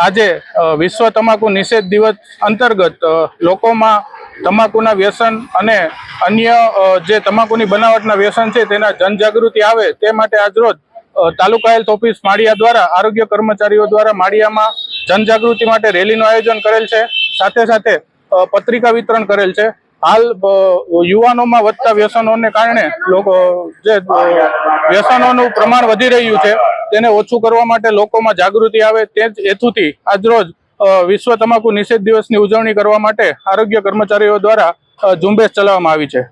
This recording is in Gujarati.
આજે વિશ્વ તમાકુ નિષેધ દિવસ અંતર્ગત લોકોમાં તમાકુના વ્યસન અને અન્ય જે તમાકુની બનાવટના વ્યસન છે તેના જનજાગૃતિ આવે તે માટે આજરોજ તાલુકા હેલ્થ ઓફિસ માળિયા દ્વારા આરોગ્ય કર્મચારીઓ દ્વારા માળિયામાં જનજાગૃતિ માટે રેલીનું આયોજન કરેલ છે। સાથે સાથે પત્રિકા વિતરણ કરેલ છે। હાલ યુવાનોમાં વધતા વ્યસનોને કારણે લોકો જે વ્યસનોનું પ્રમાણ વધી રહ્યું છે તેને ઓછું કરવા માટે લોકોમાં જાગૃતિ આવે તે જ હેતુથી આજરોજ વિશ્વ તમાકુ નિષેધ દિવસની ઉજવણી કરવા માટે આરોગ્ય કર્મચારીઓ દ્વારા ઝુંબેશ ચલાવવામાં આવી છે।